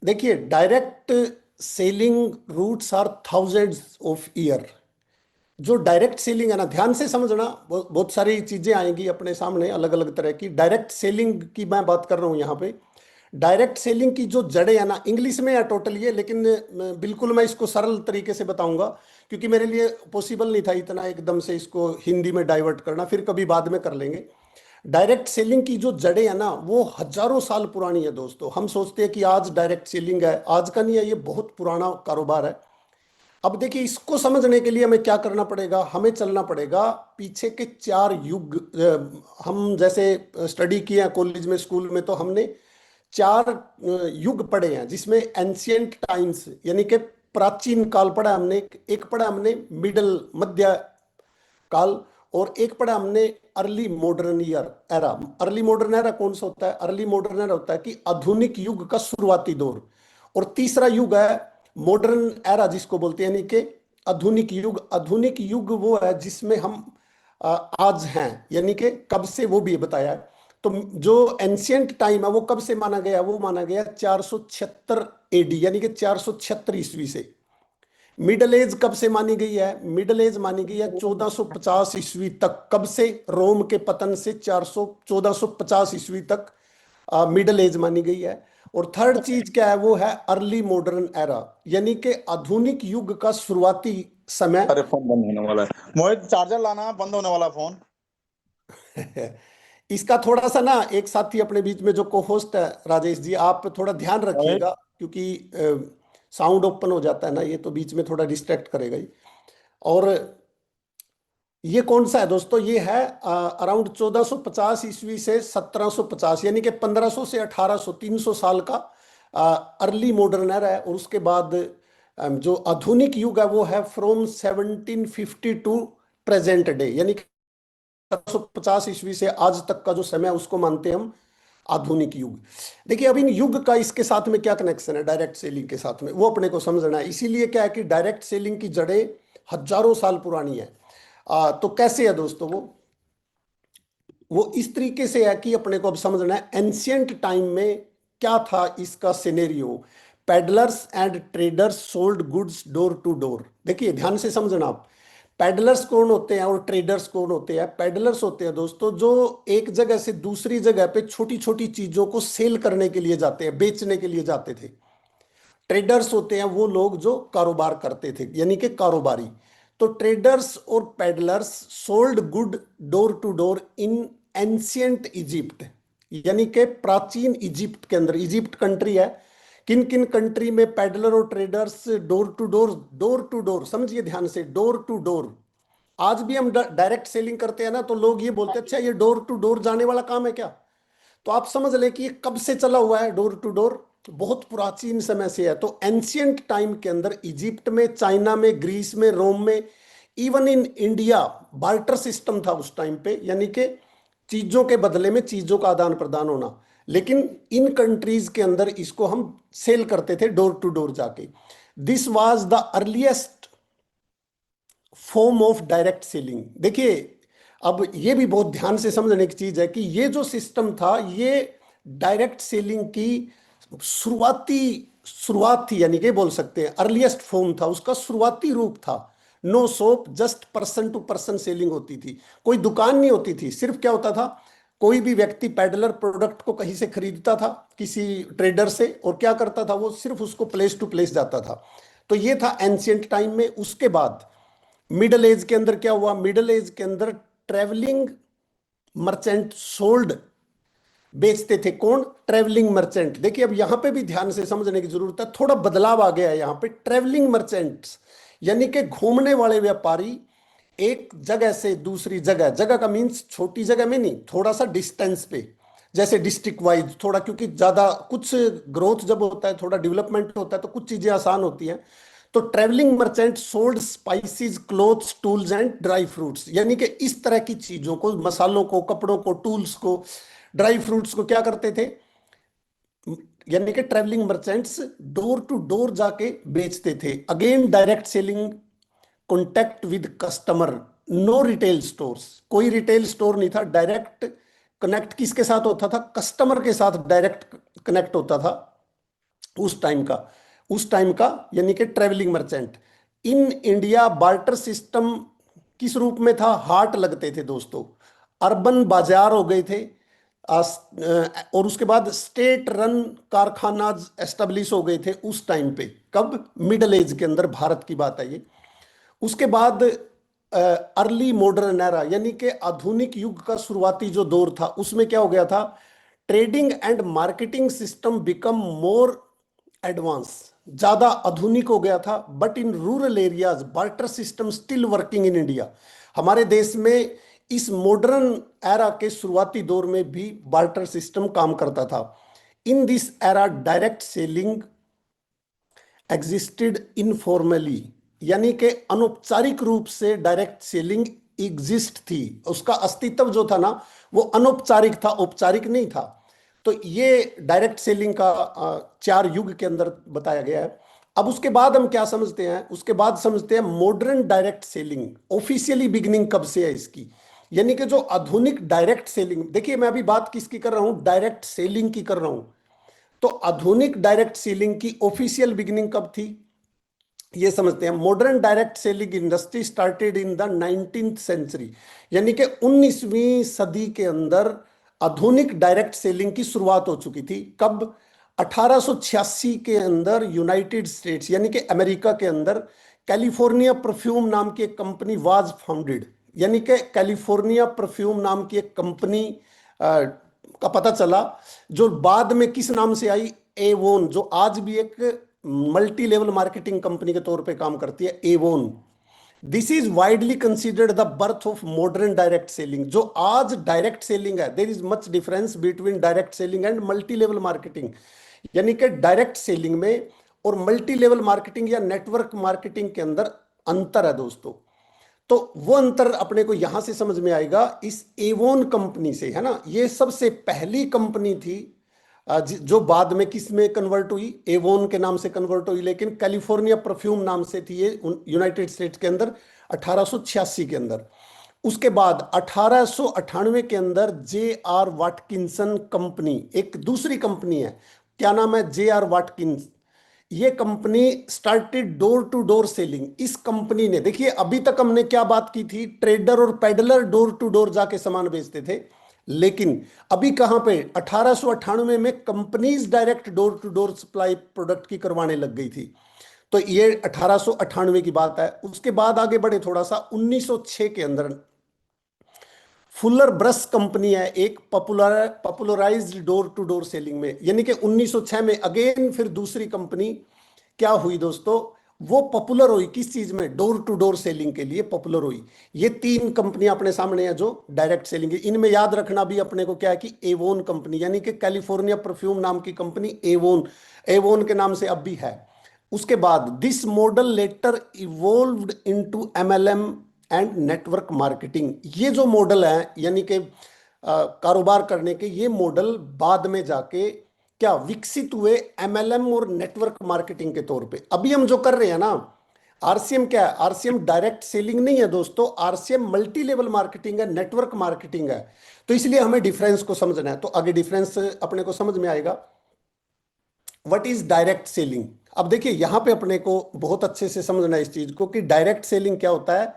देखिए, direct selling roots are thousands of year. जो direct selling है ना, ध्यान से समझना, बहुत सारी चीजें आएंगी अपने सामने अलग अलग तरह की। डायरेक्ट सेलिंग की मैं बात कर रहा हूं यहाँ पे। डायरेक्ट सेलिंग की जो जड़ें है ना, इंग्लिश में है टोटल ये, लेकिन बिल्कुल मैं इसको सरल तरीके से बताऊंगा, क्योंकि मेरे लिए पॉसिबल नहीं था इतना एकदम से इसको हिंदी में डाइवर्ट करना, फिर कभी बाद में कर लेंगे। डायरेक्ट सेलिंग की जो जड़ें है ना, वो हजारों साल पुरानी है दोस्तों। हम सोचते हैं कि आज डायरेक्ट सेलिंग है, आज का नहीं है, ये बहुत पुराना कारोबार है। अब देखिए, इसको समझने के लिए हमें क्या करना पड़ेगा, हमें चलना पड़ेगा पीछे के 4 युग। हम जैसे स्टडी किए हैं कॉलेज में, स्कूल में, तो हमने 4 युग पढ़े हैं, जिसमें एंशियंट टाइम्स यानी कि प्राचीन काल पढ़ा हमने, एक पढ़ा हमने मिडल मध्य काल, और एक पढ़ा हमने early modern year era. Early modern era कौन सा होता है? अर्ली मॉडर्न एरा होता है कि आधुनिक युग का शुरुआती दौर। और तीसरा युग है मॉडर्न एरा, जिसको बोलते हैं, यानी कि आधुनिक युग। आधुनिक युग वो है जिसमें हम आज हैं, यानी कि कब से, वो भी बताया है। तो जो एंशियंट टाइम है वो कब से माना गया? वो माना गया 476 एडी, यानी कि 476 ईस्वी से। मिडल एज कब से मानी गई है? मिडल एज मानी गई है 1450 ईस्वी तक। कब से? रोम के पतन से 1450 ईस्वी तक मिडल एज मानी गई है। और थर्ड चीज क्या है? वो है अर्ली मॉडर्न एरा, यानी कि आधुनिक युग का शुरुआती समय। अरे फोन बंद होने वाला है मोहित, चार्जर लाना, बंद होने वाला फोन। इसका थोड़ा सा ना, एक साथी अपने बीच में जो को होस्ट है राजेश जी, आप थोड़ा ध्यान मोहित, रखिएगा, क्योंकि साउंड ओपन हो जाता है ना, ये तो बीच में थोड़ा डिस्ट्रैक्ट करेगा ही। और ये कौन सा है दोस्तों? ये है अराउंड 1450 ईस्वी से 1750, यानी कि 1500 से 1800, 300 साल का अर्ली मॉडर्न एरा है। और उसके बाद जो आधुनिक युग है वो है फ्रॉम 1750 टू प्रेजेंट डे, यानी कि 1750 ईस्वी से आज तक का जो समय है उसको मानते हैं हम आधुनिक युग। देखिए, अब इन युग का इसके साथ में क्या कनेक्शन है डायरेक्ट सेलिंग के साथ में, वो अपने को समझना है। इसीलिए क्या है कि डायरेक्ट सेलिंग की जड़ें हजारों साल पुरानी है। तो कैसे है दोस्तों? वो इस तरीके से है कि अपने को अब समझना है एंशियंट टाइम में क्या था इसका scenario. Peddlers and traders sold goods door to door. देखिए, ध्यान से समझना आप। पेडलर्स कौन होते हैं और ट्रेडर्स कौन होते हैं? पेडलर्स होते हैं दोस्तों जो एक जगह से दूसरी जगह पे छोटी छोटी चीजों को सेल करने के लिए जाते हैं, बेचने के लिए जाते थे। ट्रेडर्स होते हैं वो लोग जो कारोबार करते थे, यानी कि कारोबारी। तो ट्रेडर्स और peddlers sold good door to door in ancient Egypt, यानी कि प्राचीन इजिप्ट के अंदर। इजिप्ट कंट्री है, किन किन कंट्री में पेडलर और traders door to door, door to door समझिए ध्यान से, डोर टू डोर। आज भी हम डायरेक्ट सेलिंग करते हैं ना, तो लोग ये बोलते हैं अच्छा ये डोर टू डोर जाने वाला काम है क्या? तो आप समझ लें कि ये कब से चला हुआ है डोर टू डोर। बहुत प्राचीन समय से है। तो एंशियंट टाइम के अंदर इजिप्ट में, चाइना में, ग्रीस में, रोम में, even in India barter system था उस टाइम पे, यानी कि चीजों के बदले में चीजों का आदान प्रदान होना। लेकिन इन कंट्रीज के अंदर इसको हम सेल करते थे डोर टू डोर जाके। This was the earliest form of direct selling. देखिए, अब ये भी बहुत ध्यान से समझने की चीज है कि ये जो सिस्टम था, ये डायरेक्ट सेलिंग की शुरुआती शुरुआत थी, यानी कि बोल सकते हैं अर्लीस्ट फॉर्म था, उसका शुरुआती रूप था। No shop, just person to person selling होती थी। कोई दुकान नहीं होती थी। सिर्फ क्या होता था, कोई भी व्यक्ति पेडलर प्रोडक्ट को कहीं से खरीदता था किसी ट्रेडर से, और क्या करता था, वो सिर्फ उसको प्लेस टू प्लेस जाता था। तो ये था एंशियंट टाइम में। उसके बाद मिडल एज के अंदर क्या हुआ? मिडल एज के अंदर ट्रेवलिंग मर्चेंट सोल्ड, बेचते थे। कौन? Travelling merchant. देखिए, अब यहां पे भी ध्यान से समझने की जरूरत है, थोड़ा बदलाव आ गया है यहां पे। ट्रेवलिंग मर्चेंट्स यानी कि घूमने वाले व्यापारी, एक जगह से दूसरी जगह, जगह का मीन्स छोटी जगह में नहीं, थोड़ा सा डिस्टेंस पे, जैसे डिस्ट्रिक्ट वाइज थोड़ा, क्योंकि ज्यादा कुछ ग्रोथ जब होता है, थोड़ा डेवलपमेंट होता है, तो कुछ चीजें आसान होती हैं। तो travelling merchant sold spices, clothes, tools and dry fruits, यानी कि इस तरह की चीजों को, मसालों को, कपड़ों को, टूल्स को, ड्राई फ्रूट्स को क्या करते थे? यानी कि travelling merchants door to door जाके बेचते थे। Again direct selling, contact with customer, no retail stores. कोई रिटेल स्टोर नहीं था। डायरेक्ट कनेक्ट किसके साथ होता था? कस्टमर के साथ डायरेक्ट कनेक्ट होता था। उस टाइम का यानी कि travelling merchant. In India barter system किस रूप में था? हाट लगते थे दोस्तों, अर्बन बाजार हो गए थे, और उसके बाद स्टेट रन कारखाना एस्टेब्लिश हो गए थे उस टाइम पे। कब? मिडल एज के अंदर, भारत की बात है ये। उसके बाद अर्ली मॉडर्न एरा यानी कि आधुनिक युग का शुरुआती जो दौर था, उसमें क्या हो गया था? Trading and marketing system become more advance, ज्यादा आधुनिक हो गया था। But in rural areas barter system still working in India. हमारे देश में इस मॉडर्न एरा के शुरुआती दौर में भी बार्टर सिस्टम काम करता था। In this era direct selling existed informally, यानी कि अनौपचारिक रूप से डायरेक्ट सेलिंग एग्जिस्ट थी। उसका अस्तित्व जो था ना, वो अनौपचारिक था, औपचारिक नहीं था। तो ये डायरेक्ट सेलिंग का 4 युग के अंदर बताया गया है। अब उसके बाद हम क्या समझते हैं? उसके बाद समझते हैं modern direct selling. Officially beginning कब से है इसकी? यानी कि जो आधुनिक डायरेक्ट सेलिंग, देखिए मैं अभी बात किसकी कर रहा हूं? डायरेक्ट सेलिंग की कर रहा हूं। तो आधुनिक डायरेक्ट सेलिंग की ऑफिशियल बिगिनिंग कब थी, ये समझते हैं। Modern direct selling industry started in the 19th century, यानी कि 19वीं सदी के अंदर आधुनिक डायरेक्ट सेलिंग की शुरुआत हो चुकी थी। कब? 1886 के अंदर यूनाइटेड स्टेट्स यानी कि अमेरिका के अंदर कैलिफोर्निया परफ्यूम नाम की एक कंपनी वाज फाउंडेड। यानी कि कैलिफोर्निया परफ्यूम नाम की एक कंपनी का पता चला, जो बाद में किस नाम से आई? एवोन, जो आज भी एक मल्टी लेवल मार्केटिंग कंपनी के तौर पे काम करती है, Avon. This is widely considered the birth of modern direct selling. जो आज डायरेक्ट सेलिंग है, there is much difference between direct selling and multi level marketing. यानी कि डायरेक्ट सेलिंग में और मल्टी लेवल मार्केटिंग या नेटवर्क मार्केटिंग के अंदर अंतर है दोस्तों। तो वो अंतर अपने को यहां से समझ में आएगा इस एवोन कंपनी से, है ना। ये सबसे पहली कंपनी थी जो बाद में किस में कन्वर्ट हुई? एवोन के नाम से कन्वर्ट हुई, लेकिन कैलिफोर्निया परफ्यूम नाम से थी ये यूनाइटेड स्टेट्स के अंदर 1886 के अंदर। उसके बाद 1898 के अंदर J.R. वाटकिंसन कंपनी, एक दूसरी कंपनी है, क्या नाम है? J.R. वाटकिंस। ये company started door to door selling. इस कंपनी ने, देखिए अभी तक हमने क्या बात की थी? ट्रेडर और पेडलर डोर टू डोर जाके सामान बेचते थे, लेकिन अभी कहां पे? 1898 में companies direct door to door supply product की करवाने लग गई थी। तो ये 1898 की बात है। उसके बाद आगे बढ़े थोड़ा सा, 1906 के अंदर फुलर ब्रश कंपनी है एक, popularized door to door selling में। यानी कि 1906 में अगेन फिर दूसरी कंपनी क्या हुई दोस्तों? वो पॉपुलर हुई किस चीज में? डोर टू डोर सेलिंग के लिए पॉपुलर हुई। ये 3 कंपनियां अपने सामने है जो डायरेक्ट सेलिंग है। इनमें याद रखना भी अपने को क्या है कि एवोन कंपनी, यानी कि कैलिफोर्निया परफ्यूम नाम की कंपनी एवोन, एवोन के नाम से अब भी है। उसके बाद this model later evolved into MLM and network marketing. ये जो मॉडल है यानी कि कारोबार करने के, ये मॉडल बाद में जाके क्या विकसित हुए? एमएलएम और नेटवर्क मार्केटिंग के तौर पे। अभी हम जो कर रहे हैं ना, आरसीएम क्या है? आरसीएम डायरेक्ट सेलिंग नहीं है दोस्तों, आरसीएम मल्टी लेवल मार्केटिंग है, नेटवर्क मार्केटिंग है। तो इसलिए हमें डिफरेंस को समझना है। तो आगे डिफरेंस अपने को समझ में आएगा। What is direct selling? अब देखिए यहां पे अपने को बहुत अच्छे से समझना है इस चीज को कि डायरेक्ट सेलिंग क्या होता है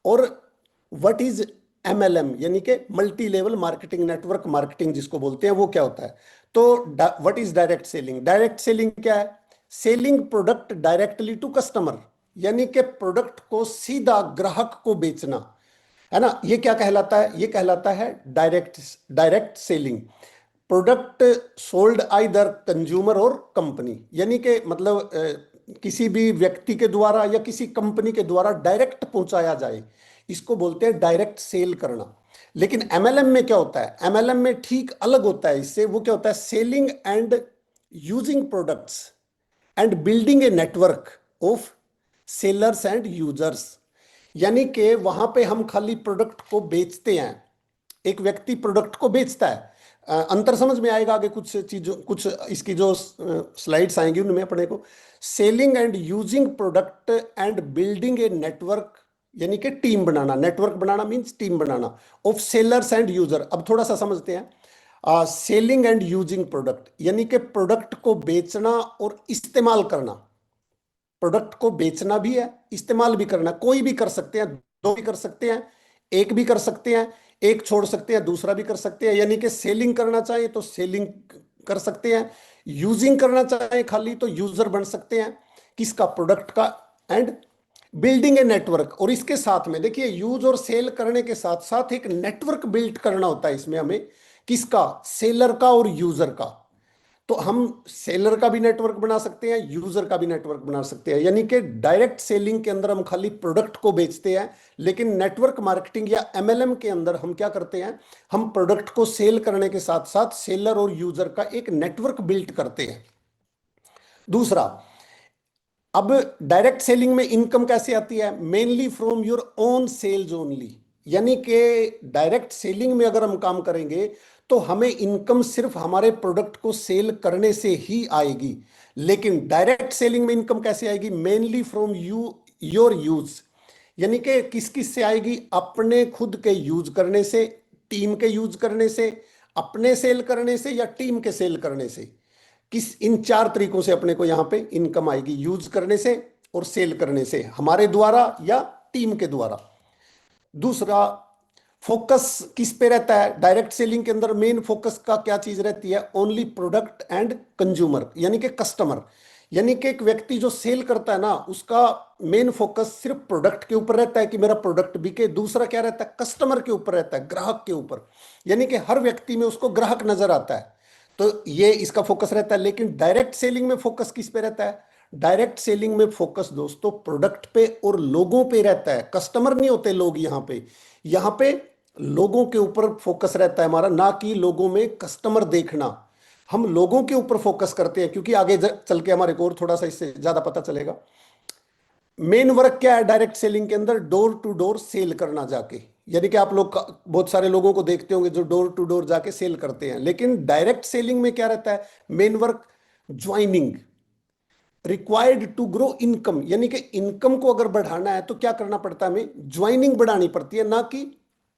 और व्हाट इज एमएलएम, यानी कि multi level marketing, network marketing जिसको बोलते हैं, वो क्या होता है। तो what is direct selling? Direct selling क्या है? Selling product directly to customer, यानी कि प्रोडक्ट को सीधा ग्राहक को बेचना, है ना। ये क्या कहलाता है? ये कहलाता है direct selling. Product sold either consumer और कंपनी, यानी कि मतलब किसी भी व्यक्ति के द्वारा या किसी कंपनी के द्वारा डायरेक्ट पहुंचाया जाए, इसको बोलते हैं डायरेक्ट सेल करना। लेकिन एमएलएम में क्या होता है? एमएलएम में ठीक अलग होता है इससे। वो क्या होता है? Selling and using products and building a network of sellers and users. यानी कि वहां पे हम खाली प्रोडक्ट को बेचते हैं, एक व्यक्ति प्रोडक्ट को बेचता है। अंतर समझ में आएगा आगे कुछ चीजों, कुछ इसकी जो स्लाइड्स आएंगी उनमें अपने को। Selling and using product and building a network, यानी कि team banana. Network banana means team banana of sellers and user. अब थोड़ा सा समझते हैं। सेलिंग एंड यूजिंग प्रोडक्ट, यानी कि प्रोडक्ट को बेचना और इस्तेमाल करना। प्रोडक्ट को बेचना भी है, इस्तेमाल भी करना, कोई भी कर सकते हैं, दो भी कर सकते हैं, एक भी कर सकते हैं, एक छोड़ सकते हैं, दूसरा भी कर सकते हैं। यानी कि सेलिंग करना चाहे तो सेलिंग कर सकते हैं, यूजिंग करना चाहे खाली तो यूजर बन सकते हैं किसका, प्रोडक्ट का। एंड बिल्डिंग ए नेटवर्क, और इसके साथ में देखिए यूज और सेल करने के साथ साथ एक नेटवर्क बिल्ड करना होता है इसमें हमें, किसका, सेलर का और यूजर का। तो हम सेलर का भी नेटवर्क बना सकते हैं, यूजर का भी नेटवर्क बना सकते हैं। यानी कि डायरेक्ट सेलिंग के अंदर हम खाली प्रोडक्ट को बेचते हैं, लेकिन नेटवर्क मार्केटिंग या एमएलएम के अंदर हम क्या करते हैं, हम प्रोडक्ट को सेल करने के साथ साथ सेलर और यूजर का एक नेटवर्क बिल्ड करते हैं। दूसरा, अब डायरेक्ट सेलिंग में इनकम कैसे आती है, mainly from your own sales only. यानी कि डायरेक्ट सेलिंग में अगर हम काम करेंगे तो हमें इनकम सिर्फ हमारे प्रोडक्ट को सेल करने से ही आएगी। लेकिन डायरेक्ट सेलिंग में इनकम कैसे आएगी, मेनली फ्रॉम योर यूज। यानी कि किस किस से आएगी, अपने खुद के यूज करने से, टीम के यूज करने से, अपने सेल करने से या टीम के सेल करने से। किस, इन चार तरीकों से अपने को यहां पे इनकम आएगी, यूज करने से और सेल करने से, हमारे द्वारा या टीम के द्वारा। दूसरा, फोकस किस पे रहता है, डायरेक्ट सेलिंग के अंदर मेन फोकस का क्या चीज रहती है, ओनली प्रोडक्ट एंड कंज्यूमर, यानी कि कस्टमर। यानी कि एक व्यक्ति जो सेल करता है ना, उसका मेन फोकस सिर्फ प्रोडक्ट के ऊपर रहता है कि मेरा प्रोडक्ट बिके। दूसरा क्या रहता है, कस्टमर के ऊपर रहता है, ग्राहक के ऊपर। यानी कि हर व्यक्ति में उसको ग्राहक नजर आता है, तो ये इसका फोकस रहता है। लेकिन डायरेक्ट सेलिंग में फोकस किस पे रहता है, डायरेक्ट सेलिंग में फोकस दोस्तों प्रोडक्ट पे और लोगों पे रहता है। कस्टमर नहीं होते लोग यहां पे लोगों के ऊपर फोकस रहता है हमारा, ना कि लोगों में कस्टमर देखना। हम लोगों के ऊपर फोकस करते हैं, क्योंकि आगे चल के हमारे को और थोड़ा सा इससे ज्यादा पता चलेगा। मेन वर्क क्या है डायरेक्ट सेलिंग के अंदर, डोर टू डोर सेल करना जाके। यानी कि आप लोग बहुत सारे लोगों को देखते होंगे जो डोर टू डोर जाके सेल करते हैं। लेकिन डायरेक्ट सेलिंग में क्या रहता है, main work joining, required to grow income. यानी कि इनकम को अगर बढ़ाना है तो क्या करना पड़ता है, हमें ज्वाइनिंग बढ़ानी पड़ती है, ना कि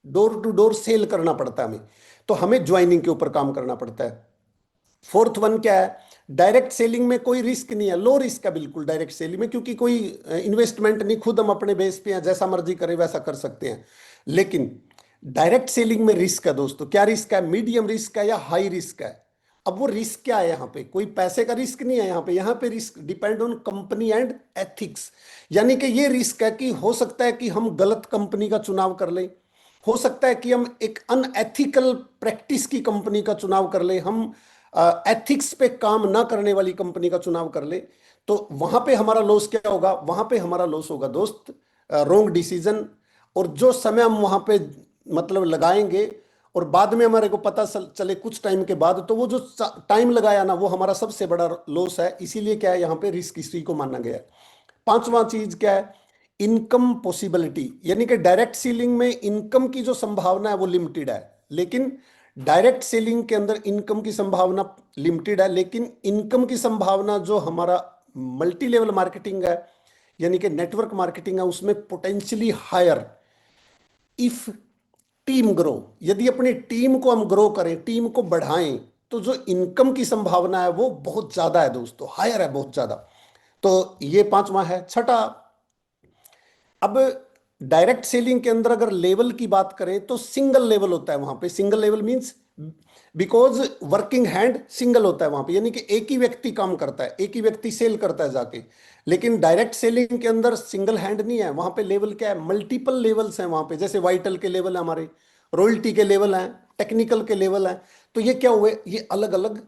डोर टू डोर सेल करना पड़ता है हमें। तो हमें ज्वाइनिंग के ऊपर काम करना पड़ता है। फोर्थ वन क्या है, डायरेक्ट सेलिंग में कोई रिस्क नहीं है, लो रिस्क है बिल्कुल डायरेक्ट सेलिंग में, क्योंकि कोई इन्वेस्टमेंट नहीं, खुद हम अपने बेस पे हैं, जैसा मर्जी करें वैसा कर सकते हैं। लेकिन डायरेक्ट सेलिंग में रिस्क है दोस्तों। क्या रिस्क है, मीडियम रिस्क है या हाई रिस्क है। अब वो रिस्क क्या है, यहाँ पे कोई पैसे का रिस्क नहीं है, यहाँ पे risk depend on company and ethics. यानी कि ये रिस्क है कि हो सकता है कि हम गलत कंपनी का चुनाव कर लें, हो सकता है कि हम एक अनएथिकल प्रैक्टिस की कंपनी का चुनाव कर ले, हम एथिक्स पे काम ना करने वाली कंपनी का चुनाव कर ले। तो वहां पे हमारा लॉस क्या होगा, वहां पे हमारा लॉस होगा दोस्त रॉन्ग डिसीजन। और जो समय हम वहां पे मतलब लगाएंगे और बाद में हमारे को पता चले कुछ टाइम के बाद, तो वो जो टाइम लगाया ना वो हमारा सबसे बड़ा लॉस है। इसीलिए क्या है, यहाँ पे रिस्क हिस्ट्री को माना गया है। पांचवा चीज क्या है, इनकम पॉसिबिलिटी। यानी कि डायरेक्ट सेलिंग में इनकम की जो संभावना है वो लिमिटेड है, लेकिन डायरेक्ट सेलिंग के अंदर इनकम की संभावना लिमिटेड है, लेकिन इनकम की संभावना जो हमारा मल्टी लेवल मार्केटिंग है, यानी कि नेटवर्क मार्केटिंग है, उसमें potentially higher if team grow. यदि अपनी टीम को हम ग्रो करें, टीम को बढ़ाएं, तो जो इनकम की संभावना है वो बहुत ज्यादा है दोस्तों, हायर है बहुत ज्यादा। तो ये पांचवा है। छठा, अब डायरेक्ट सेलिंग के अंदर अगर लेवल की बात करें तो सिंगल लेवल होता है वहां पे। Single level means because working hand single होता है वहां पे, यानी कि एक ही व्यक्ति काम करता है, एक ही व्यक्ति सेल करता है जाके। लेकिन डायरेक्ट सेलिंग के अंदर सिंगल हैंड नहीं है, वहां पे लेवल क्या है, मल्टीपल लेवल्स हैं वहां पे। जैसे वाइटल के लेवल है हमारे, रॉयल्टी के लेवल हैं, टेक्निकल के लेवल हैं। तो ये क्या हुए, ये अलग अलग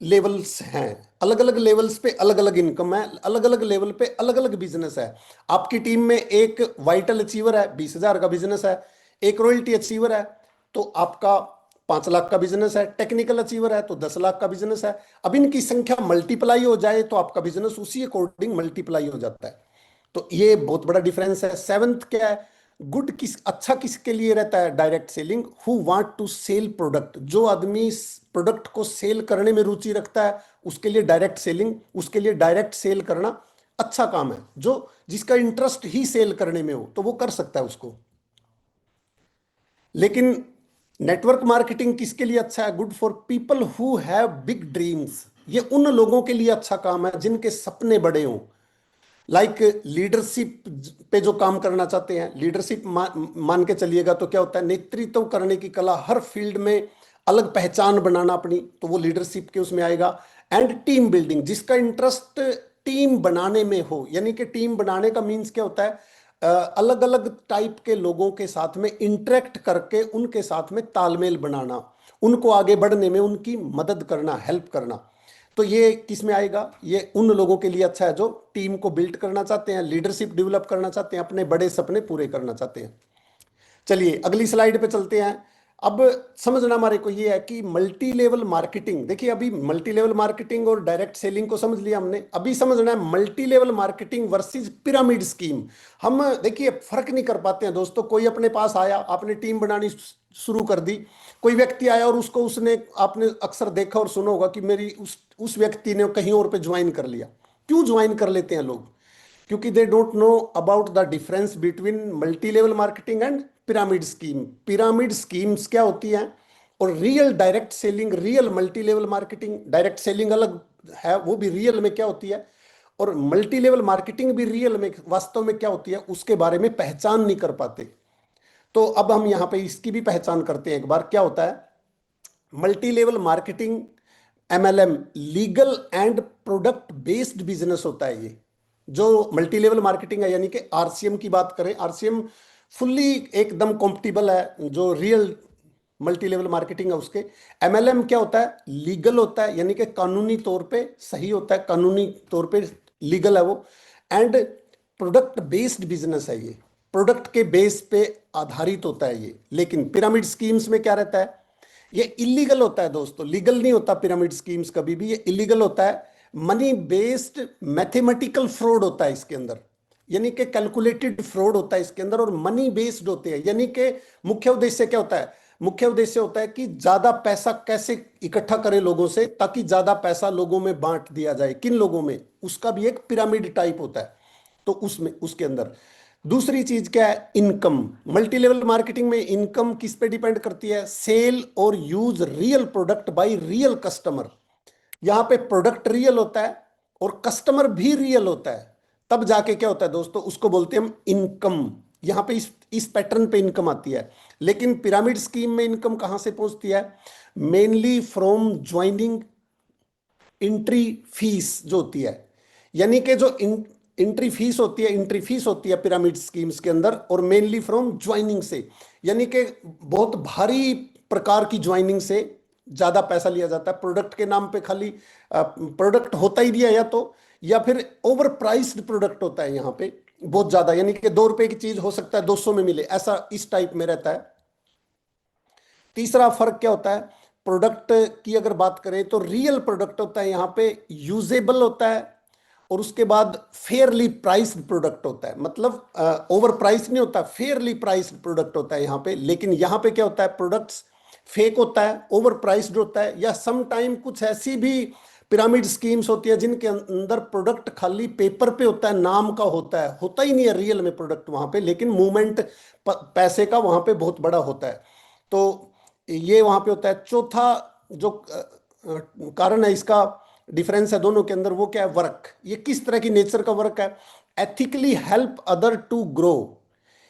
लेवल्स हैं, अलग अलग लेवल्स पे अलग अलग इनकम है, अलग अलग लेवल पे अलग अलग बिजनेस है। आपकी टीम में एक वाइटल अचीवर है, 20,000 का बिजनेस है, एक रॉयल्टी अचीवर है तो आपका 5 लाख का बिजनेस है, टेक्निकल अचीवर है तो 10 लाख का बिजनेस है। अब इनकी संख्या मल्टीप्लाई हो जाए तो आपका बिजनेस उसी अकॉर्डिंग मल्टीप्लाई हो जाता है। तो ये बहुत बड़ा डिफरेंस है। सेवंथ क्या है, गुड किस, अच्छा किसके लिए रहता है direct selling, who want to sell product. जो आदमी प्रोडक्ट को सेल करने में रुचि रखता है उसके लिए डायरेक्ट सेलिंग, उसके लिए डायरेक्ट सेल करना अच्छा काम है। जो जिसका इंटरेस्ट ही सेल करने में हो तो वो कर सकता है उसको। लेकिन नेटवर्क मार्केटिंग किसके लिए अच्छा है? Good for people who have big dreams. ये उन लोगों के लिए अच्छा काम है जिनके सपने बड़े हों। लाइक लीडरशिप पे जो काम करना चाहते हैं, लीडरशिप मान के चलिएगा तो क्या होता है, नेतृत्व करने की कला, हर फील्ड में अलग पहचान बनाना अपनी, तो वो लीडरशिप के उसमें आएगा। एंड टीम बिल्डिंग, जिसका इंटरेस्ट टीम बनाने में हो, यानी कि टीम बनाने का मीन्स क्या होता है, अलग अलग टाइप के लोगों के साथ में इंटरेक्ट करके उनके साथ में तालमेल बनाना, उनको आगे बढ़ने में उनकी मदद करना, हेल्प करना। तो ये किस में आएगा? ये उन लोगों के लिए अच्छा है जो टीम को बिल्ड करना चाहते हैं, लीडरशिप डेवलप करना चाहते हैं, अपने बड़े सपने पूरे करना चाहते हैं। चलिए अगली स्लाइड पे चलते हैं। अब समझना हमारे को ये है कि मल्टी लेवल मार्केटिंग, देखिए अभी मल्टी लेवल मार्केटिंग और डायरेक्ट सेलिंग को समझ लिया हमने, अभी समझना है multi level marketing versus pyramid scheme. हम देखिए फर्क नहीं कर पाते हैं दोस्तों। कोई अपने पास आया, आपने टीम बनानी शुरू कर दी, कोई व्यक्ति आया और उसको उसने, आपने अक्सर देखा और सुना होगा कि मेरी उस व्यक्ति ने कहीं और पे ज्वाइन कर लिया। क्यों ज्वाइन कर लेते हैं लोग? क्योंकि they don't know about the difference between multi level marketing and pyramid scheme. Pyramid schemes क्या होती हैं और real direct selling, real multi level marketing, direct selling अलग है, वो भी रियल में क्या होती है, और मल्टी लेवल मार्केटिंग भी रियल में वास्तव में क्या होती है, उसके बारे में पहचान नहीं कर पाते। तो अब हम यहाँ पे इसकी भी पहचान करते हैं एक बार। क्या होता है multi level marketing? MLM, legal and product based business होता है ये जो मल्टी लेवल मार्केटिंग है। यानी कि आरसीएम की बात करें, आरसीएम फुल्ली एकदम कॉम्पिटिबल है जो रियल मल्टी लेवल मार्केटिंग है उसके। एमएलएम क्या होता है? लीगल होता है, यानी कि कानूनी तौर पे सही होता है, कानूनी तौर पे लीगल है वो। एंड प्रोडक्ट बेस्ड बिजनेस है ये, प्रोडक्ट के बेस पे आधारित होता है ये। लेकिन पिरामिड स्कीम्स में क्या रहता है? ये इलीगल होता है दोस्तों, लीगल नहीं होता पिरामिड स्कीम्स कभी भी, ये इलीगल होता है। मनी बेस्ड मैथमेटिकल फ्रॉड होता है इसके अंदर, यानी कि कैलकुलेटेड फ्रॉड होता है इसके अंदर, और मनी बेस्ड होते हैं। यानी कि मुख्य उद्देश्य क्या होता है? मुख्य उद्देश्य होता है कि ज्यादा पैसा कैसे इकट्ठा करें लोगों से, ताकि ज्यादा पैसा लोगों में बांट दिया जाए। किन लोगों में? उसका भी एक पिरामिड टाइप होता है। तो उसमें उसके अंदर दूसरी चीज क्या है? इनकम। मल्टी लेवल मार्केटिंग में इनकम किस पे डिपेंड करती है? सेल और use real product by real customer. यहां पे प्रोडक्ट रियल होता है और कस्टमर भी रियल होता है, तब जाके क्या होता है दोस्तों, उसको बोलते हैं हम इनकम। यहां पे इस पैटर्न पे इनकम आती है। लेकिन पिरामिड स्कीम में इनकम कहां से पहुंचती है? Mainly from joining entry fees जो होती है, यानी कि जो एंट्री फीस होती है, एंट्री फीस होती है पिरामिड स्कीम्स के अंदर, और मेनली फ्रॉम ज्वाइनिंग से, यानी कि बहुत भारी प्रकार की ज्वाइनिंग से ज्यादा पैसा लिया जाता है। प्रोडक्ट के नाम पे खाली प्रोडक्ट होता ही नहीं है, या फिर ओवर प्राइस्ड प्रोडक्ट होता है यहाँ पे बहुत ज्यादा, यानी कि 2 रुपए की चीज हो सकता है 200 में मिले, ऐसा इस टाइप में रहता है। तीसरा फर्क क्या होता है? प्रोडक्ट की अगर बात करें तो रियल प्रोडक्ट होता है यहाँ पे, यूजेबल होता है, और उसके बाद फेयरली प्राइस्ड प्रोडक्ट होता है। मतलब ओवर प्राइस नहीं होता, फेयरली प्राइस्ड प्रोडक्ट होता है यहाँ पे। लेकिन यहाँ पे क्या होता है? प्रोडक्ट्स फेक होता है, ओवर प्राइस्ड होता है, या सम टाइम कुछ ऐसी भी पिरामिड स्कीम्स होती है जिनके अंदर प्रोडक्ट खाली पेपर पे होता है, नाम का होता है, होता ही नहीं है रियल में प्रोडक्ट वहां पे, लेकिन मूवमेंट पैसे का वहां पे बहुत बड़ा होता है। तो ये वहां पे होता है। चौथा जो कारण है इसका, डिफरेंस है दोनों के अंदर, वो क्या है? वर्क। ये किस तरह की नेचर का वर्क है? Ethically help other to grow,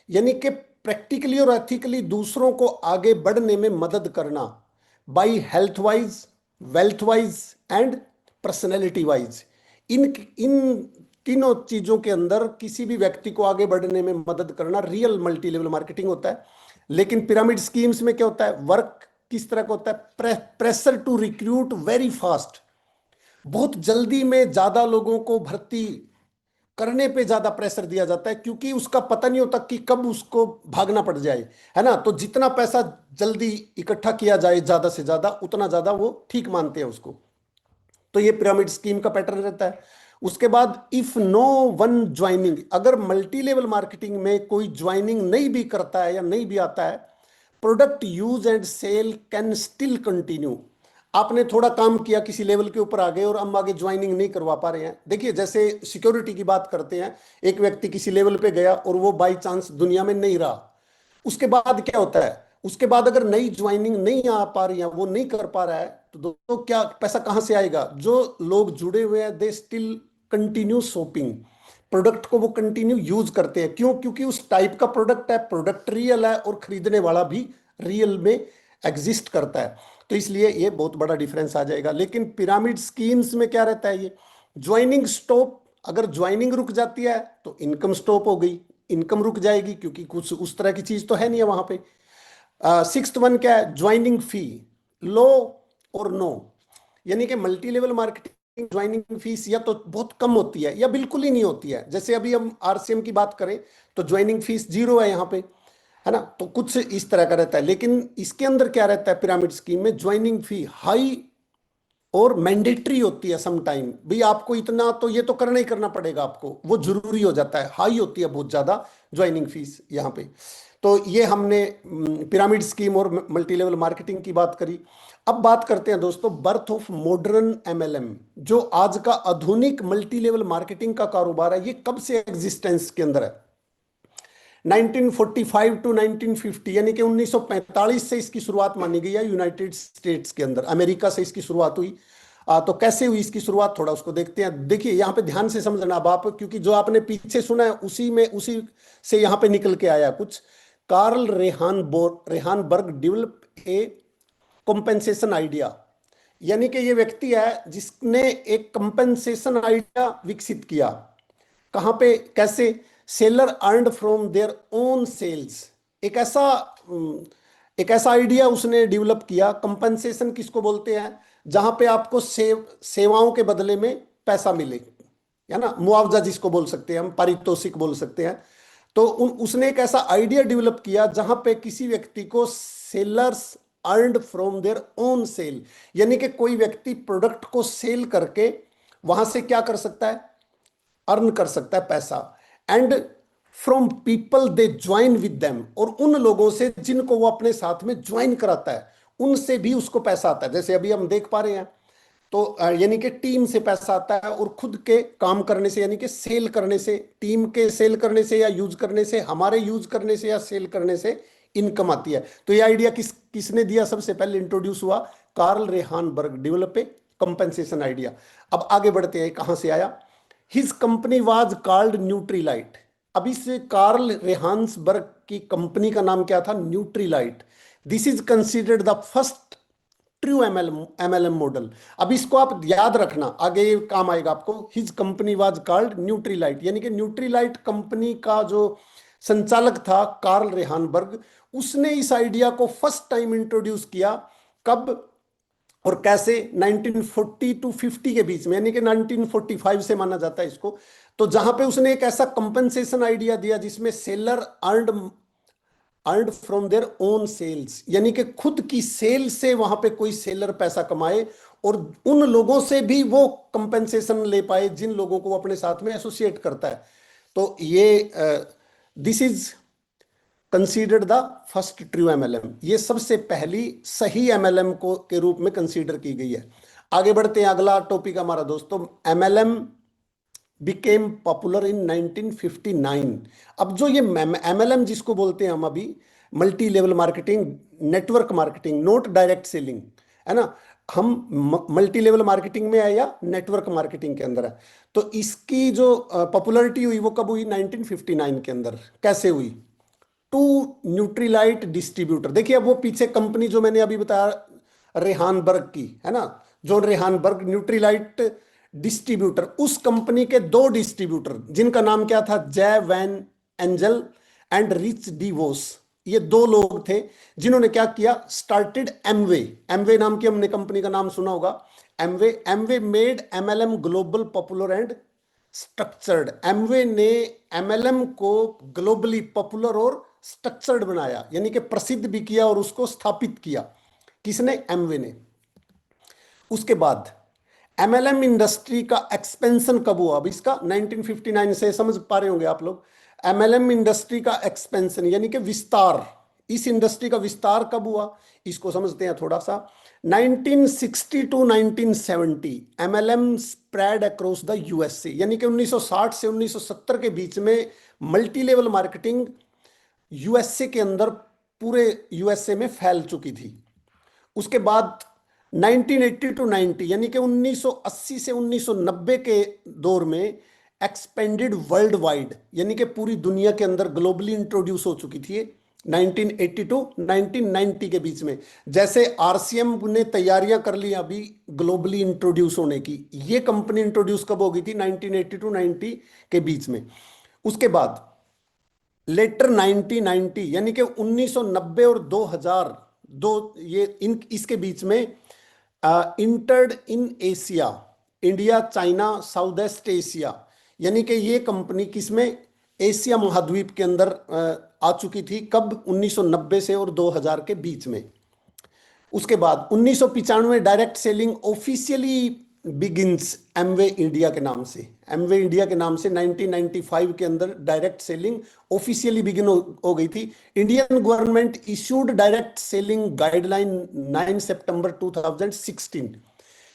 यानी कि प्रैक्टिकली और एथिकली दूसरों को आगे बढ़ने में मदद करना, by health wise, wealth wise and personality wise. इन इन तीनों चीजों के अंदर किसी भी व्यक्ति को आगे बढ़ने में मदद करना रियल मल्टी लेवल मार्केटिंग होता है। लेकिन पिरामिड स्कीम्स में क्या होता है? वर्क किस तरह का होता है? Pressure to recruit very fast, बहुत जल्दी में ज्यादा लोगों को भर्ती करने पे ज्यादा प्रेशर दिया जाता है, क्योंकि उसका पता नहीं होता कि कब उसको भागना पड़ जाए, है ना। तो जितना पैसा जल्दी इकट्ठा किया जाए ज्यादा से ज्यादा, उतना ज्यादा वो ठीक मानते हैं उसको। तो ये पिरामिड स्कीम का पैटर्न रहता है। उसके बाद इफ नो वन ज्वाइनिंग, अगर मल्टी लेवल मार्केटिंग में कोई ज्वाइनिंग नहीं भी करता है या नहीं भी आता है, product use and sell can still continue. आपने थोड़ा काम किया, किसी लेवल के ऊपर आ गए और हम आगे ज्वाइनिंग नहीं करवा पा रहे हैं। देखिए जैसे सिक्योरिटी की बात करते हैं, एक व्यक्ति किसी लेवल पे गया और वो बाई चांस दुनिया में नहीं रहा, उसके बाद क्या होता है? उसके बाद अगर नई ज्वाइनिंग नहीं आ पा रही है, वो नहीं कर पा रहा है, तो दोस्तों क्या पैसा कहां से आएगा? जो लोग जुड़े हुए हैं they still continue shopping, product को वो कंटिन्यू यूज करते हैं। क्यों? क्योंकि उस टाइप का प्रोडक्ट है, प्रोडक्ट रियल है और खरीदने वाला भी रियल में एग्जिस्ट करता है। तो इसलिए ये बहुत बड़ा डिफरेंस आ जाएगा। लेकिन पिरामिड स्कीम्स में क्या रहता है? ये ज्वाइनिंग स्टॉप, अगर ज्वाइनिंग रुक जाती है तो इनकम स्टॉप हो गई, इनकम रुक जाएगी क्योंकि कुछ उस तरह की चीज तो है नहीं है वहां पे। सिक्स्थ वन क्या है? ज्वाइनिंग फी, लो और नो, यानी कि multi level marketing joining fees या तो बहुत कम होती है या बिल्कुल ही नहीं होती है। जैसे अभी हम आरसीएम की बात करें तो ज्वाइनिंग फीस 0 है यहाँ पे, है ना? तो कुछ इस तरह का रहता है। लेकिन इसके अंदर क्या रहता है? पिरामिड स्कीम में ज्वाइनिंग फी हाई और मैंडेटरी होती है। सम टाइम भाई आपको इतना तो ये तो करना ही करना पड़ेगा आपको, वो जरूरी हो जाता है, हाई होती है बहुत ज्यादा ज्वाइनिंग फीस यहाँ पे। तो ये हमने पिरामिड स्कीम और मल्टी लेवल मार्केटिंग की बात करी। अब बात करते हैं दोस्तों बर्थ ऑफ मॉडर्न एमएलएम। जो आज का आधुनिक मल्टी लेवल मार्केटिंग का कारोबार है, ये कब से एग्जिस्टेंस के अंदर है? 1945 टू 1950, यानी कि 1945 से इसकी शुरुआत मानी गई है यूनाइटेड स्टेट्स के अंदर, अमेरिका से इसकी शुरुआत हुई। तो कैसे हुई इसकी शुरुआत, थोड़ा उसको देखते हैं। देखिए यहाँ पे ध्यान से समझना अब आप, क्योंकि जो आपने पीछे सुना है उसी से यहाँ पे निकल के आया कुछ। Carl Rehnborg develop a compensation idea, यानी कि ये व्यक्ति है जिसने एक कंपेंसेशन आइडिया विकसित किया। कहां पे? कैसे? Seller earned from their own sales. एक ऐसा एक ऐसा आइडिया उसने डेवलप किया। कंपनसेशन किसको बोलते हैं? जहां पे आपको सेवाओं के बदले में पैसा मिले, है ना? मुआवजा जिसको बोल सकते हैं हम, पारितोषिक बोल सकते हैं। तो उसने एक ऐसा आइडिया डेवलप किया जहां पे किसी व्यक्ति को sellers earned from their own sale, यानी कि कोई व्यक्ति प्रोडक्ट को सेल करके वहां से क्या कर सकता है? अर्न कर सकता है पैसा। And from people they join with them, और उन लोगों से जिनको वो अपने साथ में ज्वाइन कराता है उनसे भी उसको पैसा आता है। जैसे अभी हम देख पा रहे हैं, तो यानी कि टीम से पैसा आता है और खुद के काम करने से, यानी कि सेल करने से, टीम के सेल करने से या यूज करने से, हमारे यूज करने से या सेल करने से इनकम आती है। तो ये आइडिया किसने दिया? सबसे पहले इंट्रोड्यूस हुआ Carl Rehnborg, develop a compensation idea. अब आगे बढ़ते हैं, कहां से आया? His company was called Nutrilite. अब इस कार्ल रेहान्सबर्ग की कंपनी का नाम क्या था? Nutrilite. This is considered the first true MLM model. अब इसको आप याद रखना, आगे ये काम आएगा आपको। His company was called Nutrilite, यानी कि न्यूट्रीलाइट कंपनी का जो संचालक था कार्ल रेहानबर्ग, उसने इस आइडिया को फर्स्ट टाइम इंट्रोड्यूस किया। कब और कैसे? 1940 टू 50 के बीच में, यानी कि 1945 से माना जाता है इसको। तो जहां पे उसने एक ऐसा कंपनसेशन आइडिया दिया जिसमें seller earned from their own sales, यानी कि खुद की सेल से वहां पे कोई सेलर पैसा कमाए और उन लोगों से भी वो कंपनसेशन ले पाए जिन लोगों को वो अपने साथ में एसोसिएट करता है। तो ये this is considered the first true MLM. ये सबसे पहली सही एमएलएम को के रूप में कंसीडर की गई है। आगे बढ़ते हैं, अगला टॉपिक हमारा दोस्तों, एमएलएम बिकेम पॉपुलर इन 1959। अब जो ये एमएलएम जिसको बोलते हैं हम अभी, multi level marketing, network marketing, note direct selling, है ना? हम मल्टी लेवल मार्केटिंग में है या नेटवर्क मार्केटिंग के अंदर है। तो इसकी जो पॉपुलैरिटी हुई वो कब हुई? 1959 के अंदर। कैसे हुई? Two Nutrilite distributor. देखिए अब वो पीछे कंपनी जो मैंने अभी बताया रेहानबर्ग की, है ना? जॉन रेहानबर्ग, न्यूट्रीलाइट डिस्ट्रीब्यूटर, उस कंपनी के दो डिस्ट्रीब्यूटर जिनका नाम क्या था? Jay Van Andel and Rich DeVos. ये दो लोग थे जिन्होंने क्या किया? Started Amway. एमवे नाम की हमने कंपनी का नाम सुना होगा। Amway made MLM global popular and structured. Amway ने एमएलएम को ग्लोबली पॉपुलर और स्ट्रक्चर्ड बनाया, यानी कि प्रसिद्ध भी किया और उसको स्थापित किया। किसने? एमवे ने। उसके बाद एमएलएम इंडस्ट्री का एक्सपेंशन कब हुआ? अब इसका 1959 से, समझ पा रहे होंगे आप लोग। एमएलएम इंडस्ट्री का एक्सपेंशन यानी कि विस्तार, इस इंडस्ट्री का विस्तार कब हुआ इसको समझते हैं थोड़ा सा। 1960 to 1970 MLM spread across the USA, यानी कि 1960 से 1970 के बीच में मल्टी लेवल मार्केटिंग यूएसए के अंदर पूरे यूएसए में फैल चुकी थी। उसके बाद 1980 टू 90 यानी कि 1980 से 1990 के दौर में एक्सपेंडेड वर्ल्ड वाइड यानी कि पूरी दुनिया के अंदर ग्लोबली इंट्रोड्यूस हो चुकी थी 1980 टू 1990 के बीच में। जैसे आरसीएम ने तैयारियां कर ली अभी ग्लोबली इंट्रोड्यूस होने की, ये कंपनी इंट्रोड्यूस कब हो गई थी? 1980 टू 90 के बीच में। उसके बाद लेटर 1990 यानी कि 1990 और 2000 ये इसके बीच में entered in Asia, India, China, south east Asia, यानी कि ये कंपनी किसमें? एशिया महाद्वीप के अंदर आ चुकी थी। कब? 1990 से और 2000 के बीच में। उसके बाद 1995 direct selling officially begins Amway India के नाम से। एमवे इंडिया के नाम से 1995 के अंदर डायरेक्ट सेलिंग ऑफिशियली बिगिन हो गई थी। Indian government issued direct selling guideline 9 सितंबर 2016,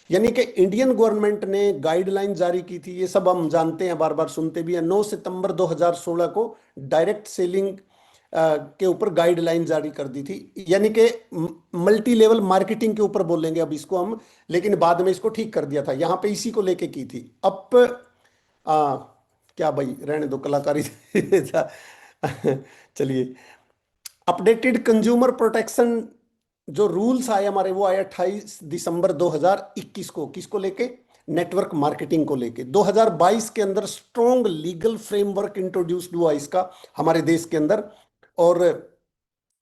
यानी कि इंडियन गवर्नमेंट ने गाइडलाइन जारी की थी। ये सब हम जानते हैं, बार बार सुनते भी हैं। 9 सितंबर 2016 को डायरेक्ट सेलिंग के ऊपर गाइडलाइन जारी कर दी थी, यानी कि मल्टी लेवल मार्केटिंग के ऊपर बोलेंगे अब इसको हम, लेकिन बाद में इसको ठीक कर दिया था। यहां पे इसी को लेके की थी। अब क्या भाई, रहने दो, कलाकारी था। चलिए, अपडेटेड कंज्यूमर प्रोटेक्शन जो रूल्स आए हमारे, वो आए 28 दिसंबर 2021 को। किसको लेके? नेटवर्क मार्केटिंग को लेके। 2022 के अंदर स्ट्रॉन्ग लीगल फ्रेमवर्क इंट्रोड्यूस्ड हुआ इसका हमारे देश के अंदर। और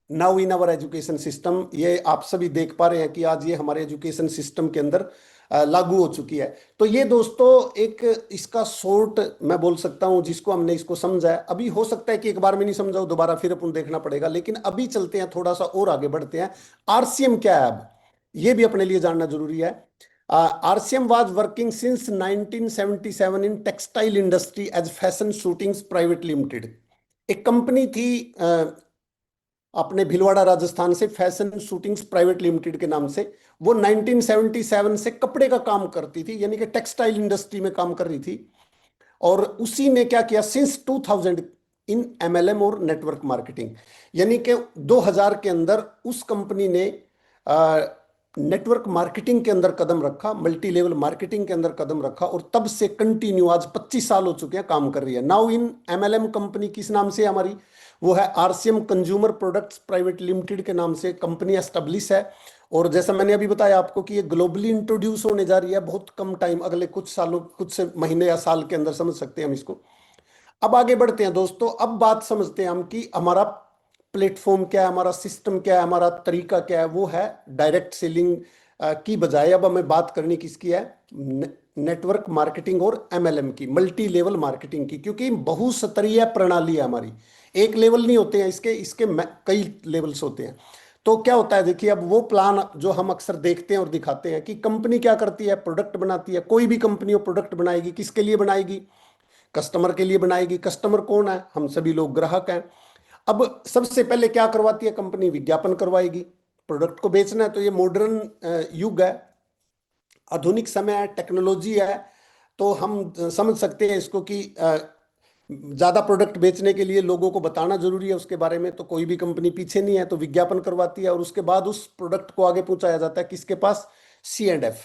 now in our education system, ये आप सभी देख पा रहे हैं कि आज ये हमारे एजुकेशन सिस्टम के अंदर लागू हो चुकी है। तो ये दोस्तों एक इसका शॉर्ट मैं बोल सकता हूं, जिसको हमने इसको समझा है। अभी हो सकता है कि एक बार में नहीं समझा हो, दोबारा फिर अपन देखना पड़ेगा, लेकिन अभी चलते हैं, थोड़ा सा और आगे बढ़ते हैं। आरसीएम क्या है अब, ये भी अपने लिए जानना जरूरी है। RCM was working since 1977 in textile industry as Fashion Suitings Private Limited. एक कंपनी थी अपने भिलवाड़ा राजस्थान से, फैशन शूटिंग्स प्राइवेट लिमिटेड के नाम से। वो 1977 से कपड़े का काम करती थी, यानी कि टेक्सटाइल इंडस्ट्री में काम कर रही थी। और उसी ने क्या किया, सिंस 2000 इन एमएलएम और नेटवर्क मार्केटिंग, यानी कि 2000 के अंदर उस कंपनी ने नेटवर्क मार्केटिंग के अंदर कदम रखा, मल्टी लेवल मार्केटिंग के अंदर कदम रखा, और तब से कंटिन्यू आज 25 साल हो चुके हैं काम कर रही है। नाउ इन एमएलएम कंपनी किस नाम से हमारी? वो है RCM consumer products private limited के नाम से कंपनी एस्टेब्लिश है। और जैसा मैंने अभी बताया आपको कि ये ग्लोबली इंट्रोड्यूस होने जा रही है बहुत कम टाइम, अगले कुछ सालों, कुछ महीने या साल के अंदर, समझ सकते हैं हम इसको। अब आगे बढ़ते हैं दोस्तों। अब बात समझते हैं हम कि हमारा प्लेटफॉर्म क्या है, हमारा सिस्टम क्या है, हमारा तरीका क्या है। वो है डायरेक्ट सेलिंग की बजाय अब हमें बात करनी किसकी है? नेटवर्क मार्केटिंग और एमएलएम की, मल्टी लेवल मार्केटिंग की। क्योंकि बहुस्तरीय प्रणाली है हमारी, एक लेवल नहीं होते हैं इसके, कई लेवल्स होते हैं। तो क्या होता है, देखिए, अब वो प्लान जो हम अक्सर देखते हैं और दिखाते हैं कि कंपनी क्या करती है, प्रोडक्ट बनाती है। कोई भी कंपनी वो प्रोडक्ट बनाएगी, किसके लिए बनाएगी? कस्टमर के लिए बनाएगी। कस्टमर कौन है? हम सभी लोग ग्राहक हैं। अब सबसे पहले क्या करवाती है कंपनी? विज्ञापन करवाएगी। प्रोडक्ट को बेचना है तो ये मॉडर्न युग है, आधुनिक समय है, टेक्नोलॉजी है। तो हम समझ सकते हैं इसको कि ज्यादा प्रोडक्ट बेचने के लिए लोगों को बताना जरूरी है उसके बारे में। तो कोई भी कंपनी पीछे नहीं है, तो विज्ञापन करवाती है। और उसके बाद उस प्रोडक्ट को आगे पहुंचाया जाता है किसके पास? C&F,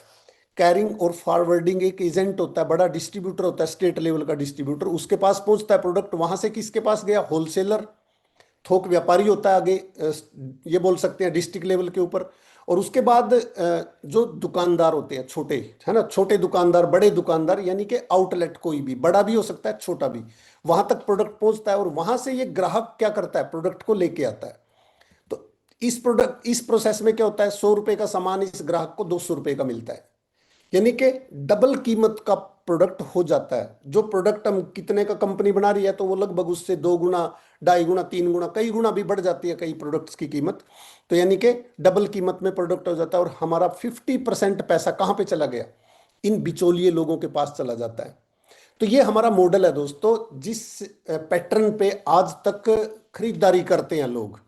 कैरिंग और फॉरवर्डिंग एक एजेंट होता है, बड़ा डिस्ट्रीब्यूटर होता है, स्टेट लेवल का डिस्ट्रीब्यूटर। उसके पास पहुंचता है प्रोडक्ट, वहां से किसके पास गया? होलसेलर, थोक व्यापारी होता है आगे, ये बोल सकते हैं डिस्ट्रिक्ट लेवल के ऊपर। और उसके बाद जो दुकानदार होते हैं छोटे, है ना, छोटे दुकानदार, बड़े दुकानदार, यानी कि आउटलेट, कोई भी बड़ा भी हो सकता है छोटा भी, वहां तक प्रोडक्ट पहुंचता है। और वहां से ये ग्राहक क्या करता है? प्रोडक्ट को लेके आता है। तो इस प्रोसेस में क्या होता है? 100 रुपए का सामान इस ग्राहक को 200 रुपए का मिलता है, यानी कि डबल कीमत का प्रोडक्ट हो जाता है। जो प्रोडक्ट हम कितने का कंपनी बना रही है, तो वो लगभग उससे 2 गुना, 2.5 गुना, 3 गुना, कई गुना भी बढ़ जाती है कई प्रोडक्ट्स की कीमत। तो यानी कि डबल कीमत में प्रोडक्ट हो जाता है। और हमारा 50% पैसा कहाँ पे चला गया? इन बिचौलिए लोगों के पास चला जाता है। तो ये हमारा मॉडल है दोस्तों, जिस पैटर्न पे आज तक खरीदारी करते हैं लोग,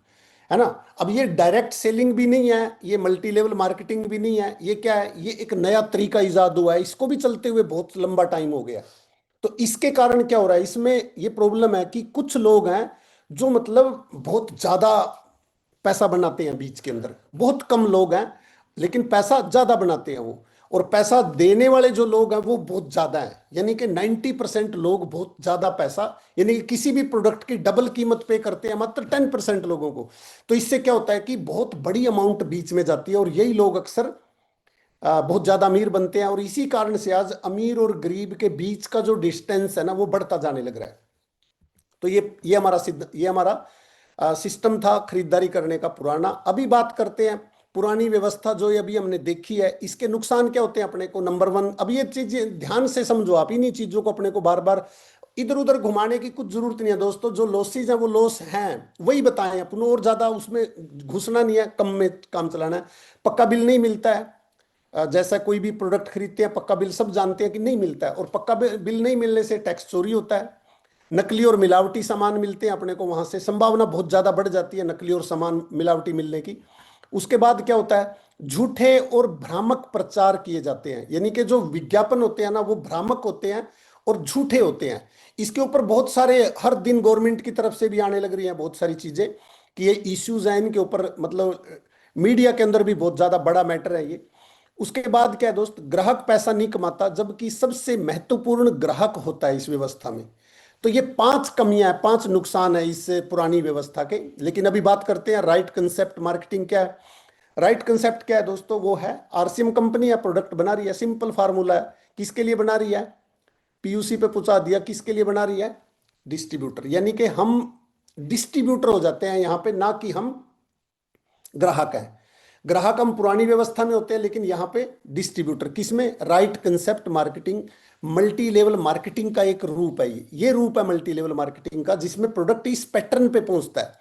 है ना। अब ये डायरेक्ट सेलिंग भी नहीं है, ये मल्टी लेवल मार्केटिंग भी नहीं है, ये क्या है? ये एक नया तरीका इजाद हुआ है, इसको भी चलते हुए बहुत लंबा टाइम हो गया। तो इसके कारण क्या हो रहा है, इसमें ये प्रॉब्लम है कि कुछ लोग हैं जो मतलब बहुत ज्यादा पैसा बनाते हैं बीच के अंदर। बहुत कम लोग हैं लेकिन पैसा ज्यादा बनाते हैं वो, और पैसा देने वाले जो लोग हैं वो बहुत ज्यादा हैं। यानी कि 90% लोग बहुत ज्यादा पैसा, यानी कि किसी भी प्रोडक्ट की डबल कीमत पे करते हैं मात्र 10% लोगों को। तो इससे क्या होता है कि बहुत बड़ी अमाउंट बीच में जाती है, और यही लोग अक्सर बहुत ज्यादा अमीर बनते हैं। और इसी कारण से आज अमीर और गरीब के बीच का जो डिस्टेंस है ना वो बढ़ता जाने लग रहा है। तो ये हमारा सिस्टम था खरीदारी करने का पुराना। अभी बात करते हैं पुरानी व्यवस्था जो ये अभी हमने देखी है, इसके नुकसान क्या होते हैं अपने को। नंबर वन, अब ये चीजें ध्यान से समझो आप, इन्हीं चीजों को अपने को बार बार इधर उधर घुमाने की कुछ जरूरत नहीं है दोस्तों। जो लॉसेज हैं वो लॉस हैं, वही बताएं अपन, और ज्यादा उसमें घुसना नहीं है, कम में काम चलाना है। पक्का बिल नहीं मिलता है, जैसा कोई भी प्रोडक्ट खरीदते हैं पक्का बिल सब जानते हैं कि नहीं मिलता है, और पक्का बिल नहीं मिलने से टैक्स चोरी होता है। नकली और मिलावटी सामान मिलते हैं अपने को, वहां से संभावना बहुत ज्यादा बढ़ जाती है नकली और सामान मिलावटी मिलने की। उसके बाद क्या होता है, झूठे और भ्रामक प्रचार किए जाते हैं। यानी कि जो विज्ञापन होते हैं ना वो भ्रामक होते हैं और झूठे होते हैं। इसके ऊपर बहुत सारे हर दिन गवर्नमेंट की तरफ से भी आने लग रही हैं बहुत सारी चीजें कि ये इश्यूज हैं इनके ऊपर, मतलब मीडिया के अंदर भी बहुत ज्यादा बड़ा मैटर है ये। उसके बाद क्या है दोस्त, ग्राहक पैसा नहीं कमाता, जबकि सबसे महत्वपूर्ण ग्राहक होता है इस व्यवस्था में। तो ये 5 कमियां हैं, 5 नुकसान है इस पुरानी व्यवस्था के। लेकिन अभी बात करते हैं राइट कंसेप्ट मार्केटिंग क्या है। राइट कंसेप्ट क्या है दोस्तों, वो है आरसीएम कंपनी या प्रोडक्ट बना रही है, सिंपल फार्मूला है। किसके लिए बना रही है, पीयूसी पे पूछा दिया, किसके लिए बना रही है, डिस्ट्रीब्यूटर। यानी कि हम डिस्ट्रीब्यूटर हो जाते हैं यहां पे, ना कि हम ग्राहक है। ग्राहक हम पुरानी व्यवस्था में होते हैं, लेकिन यहां पे डिस्ट्रीब्यूटर किसमें, right concept marketing. Multi level marketing का एक रूप है ये रूप है मल्टी लेवल मार्केटिंग का, जिसमें प्रोडक्ट इस पैटर्न पे पहुंचता है।